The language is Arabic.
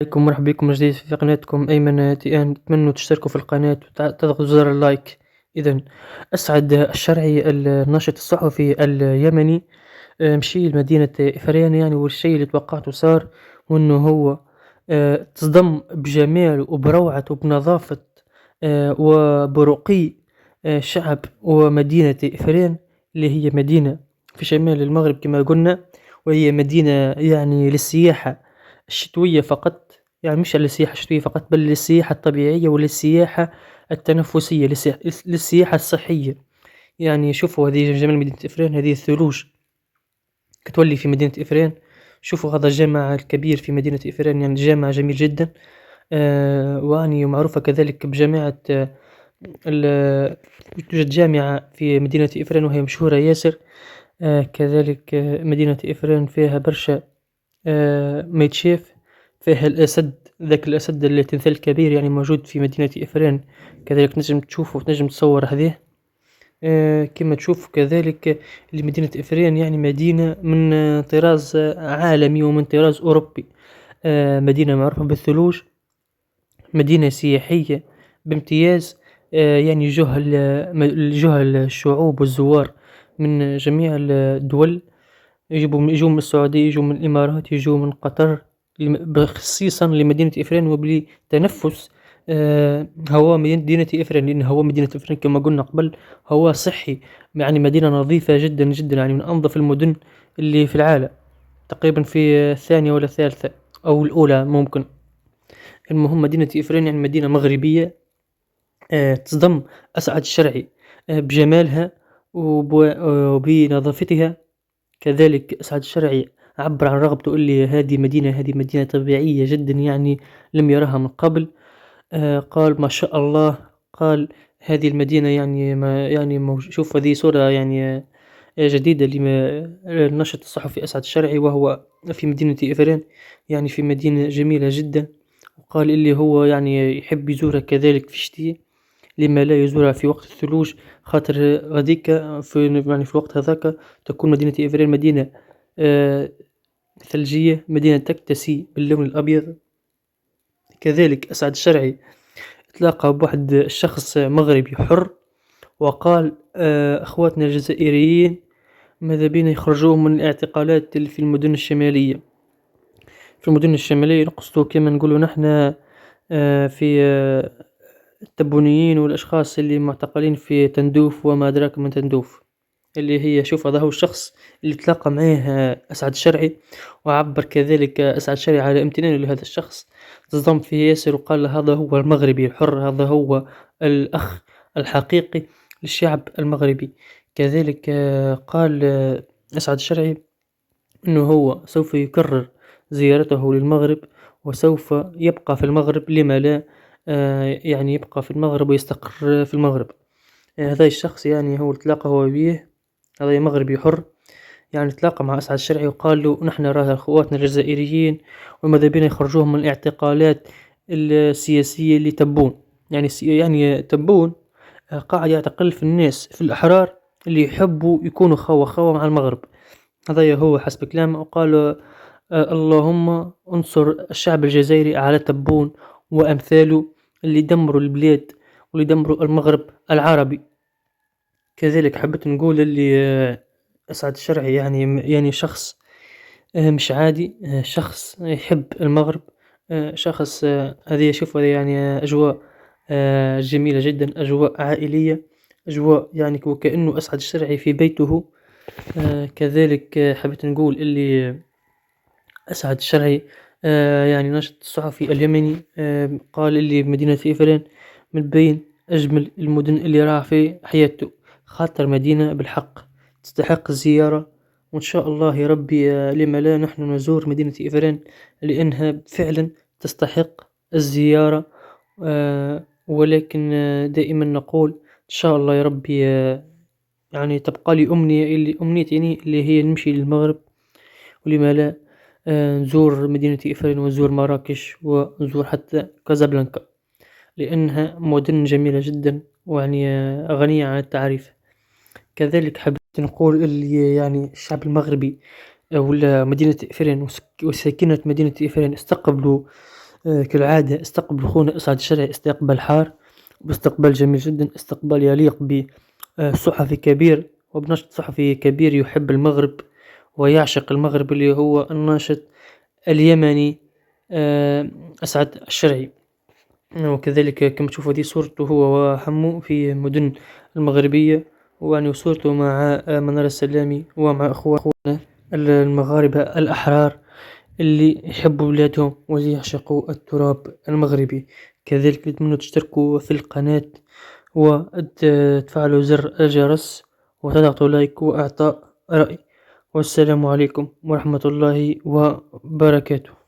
عليكم، مرحبا بكم من جديد في قناتكم أيمن تيان. أتمنى تشتركوا في القناة وتضغطوا زر اللايك. إذا أسعد الشرعي الناشط الصحفي اليمني مشي لمدينة إفران، يعني والشيء اللي توقعته صار، وإنه هو تصدم بجمال وبروعة وبنظافة وبرقي شعب ومدينة إفران، اللي هي مدينة في شمال المغرب كما قلنا، وهي مدينة يعني للسياحة الشتوية فقط، يعني مش للسياحة الشتوية فقط بل للسياحة الطبيعية وللسياحة التنفسية، للسياحة الصحية. يعني شوفوا هذه جمال مدينة إفران، هذه الثلوج كتولي في مدينة إفران. شوفوا هذا الجامع الكبير في مدينة إفران، يعني جامع جميل جدا. ويعني معروفة كذلك بجامعة توجد جامعة في مدينة إفران وهي مشهورة ياسر. كذلك مدينة إفران فيها برشا ما يتشاف، فيها الأسد، ذاك الأسد التمثال الكبير يعني موجود في مدينة إفران، كذلك تنجم تشوفه وتنجم تصور هذاه. كما تشوف كذلك لمدينة إفران، يعني مدينة من طراز عالمي ومن طراز أوروبي. مدينة معروفة بالثلوج، مدينة سياحية بامتياز. يعني يجوها الشعوب والزوار من جميع الدول، يجوا من السعودية، يجوا من الإمارات، يجوا من قطر، خصيصا لمدينة إفران وبلتنفس هواء مدينة إفران، لأن هواء مدينة إفران كما قلنا قبل هواء صحي، يعني مدينة نظيفة جدا جدا، يعني من أنظف المدن اللي في العالم، تقريبا في الثانية ولا الثالثة أو الأولى ممكن. المهم مدينة إفران يعني مدينة مغربية تصدم أسعد الشرعي بجمالها وبنظافتها. كذلك أسعد الشرعي عبر عن رغبته اللي هذه مدينة طبيعية جدا، يعني لم يرها من قبل. قال ما شاء الله، قال هذه المدينة يعني ما يعني شوف هذه صورة يعني جديدة للناشط الصحفي أسعد الشرعي وهو في مدينة إفران، يعني في مدينة جميلة جدا. وقال اللي هو يعني يحب يزورها كذلك في الشتاء، لما لا يزورها في وقت الثلوج، خاطر غاديك يعني في الوقت هذاك تكون مدينة إفران مدينة آه، ثلجية، مدينة تكتسي باللون الأبيض. كذلك أسعد الشرعي تلاقى بواحد الشخص مغربي حر، وقال أخواتنا الجزائريين ماذا بينا يخرجوهم من الاعتقالات اللي في المدن الشمالية. في المدن الشمالية نقصدو كما نقولوا نحنا في التبونيين والأشخاص اللي معتقلين في تندوف وما أدراك من تندوف، اللي هي شوف هذا هو الشخص اللي تلاقى معاه أسعد الشرعي، وعبر كذلك أسعد الشرعي على امتنانه لهذا الشخص، تصدم فيه ياسر وقال له هذا هو المغربي الحر، هذا هو الأخ الحقيقي للشعب المغربي. كذلك قال أسعد الشرعي أنه هو سوف يكرر زيارته للمغرب، وسوف يبقى في المغرب، لما لا يعني يبقى في المغرب ويستقر في المغرب. هذا الشخص يعني هو تلاقى هو بيه، هذا مغربي حر، يعني تلاقى مع أسعد الشرعي وقال له نحن راه أخواتنا الجزائريين وماذا بينا يخرجوهم من الاعتقالات السياسية اللي تبون، يعني تبون قاعد يعتقل في الناس، في الأحرار اللي يحبوا يكونوا خوا مع المغرب. هذا هو حسب كلامه، وقال اللهم انصر الشعب الجزائري على تبون وأمثاله اللي دمروا البلاد واللي دمروا المغرب العربي. كذلك حبيت نقول اللي أسعد الشرعي يعني شخص مش عادي، شخص يحب المغرب، شخص هذه شوف هذه يعني أجواء جميلة جدا، أجواء عائلية، أجواء يعني وكأنه أسعد الشرعي في بيته. كذلك حبيت نقول اللي أسعد الشرعي يعني ناشط الصحفي اليمني قال اللي مدينة إفران من بين أجمل المدن اللي راح في حياته، خاطر مدينة بالحق تستحق الزيارة. وإن شاء الله يا ربي لما لا نحن نزور مدينة إفران، لأنها فعلا تستحق الزيارة. ولكن دائما نقول إن شاء الله يا ربي يعني تبقى لي أمنيتي يعني اللي هي نمشي للمغرب، ولما لا نزور مدينة إفرين ونزور مراكش ونزور حتى كازابلانكا، لأنها مدن جميلة جدا ويعني غنية عن التعريف. كذلك حبيت نقول اللي يعني الشعب المغربي ولا مدينة إفرين وساكنة مدينة إفرين استقبلوا كالعادة استقبل أخونا إسعاد الشرعي استقبال حار باستقبال جميل جدا، استقبال يليق بصحفي كبير وبنشط صحفي كبير يحب المغرب ويعشق المغرب، اللي هو الناشط اليمني أسعد الشرعي. وكذلك كما تشوفوا دي صورته هو وحمو في مدن المغربية، ويعني صورته مع منار السلامي ومع أخواننا المغاربة الأحرار اللي يحبوا بلادهم ويعشقوا التراب المغربي. كذلك نتمنى تشتركوا في القناة وتفعلوا زر الجرس وتضغطوا لايك وإعطاء رأي. والسلام عليكم ورحمة الله وبركاته.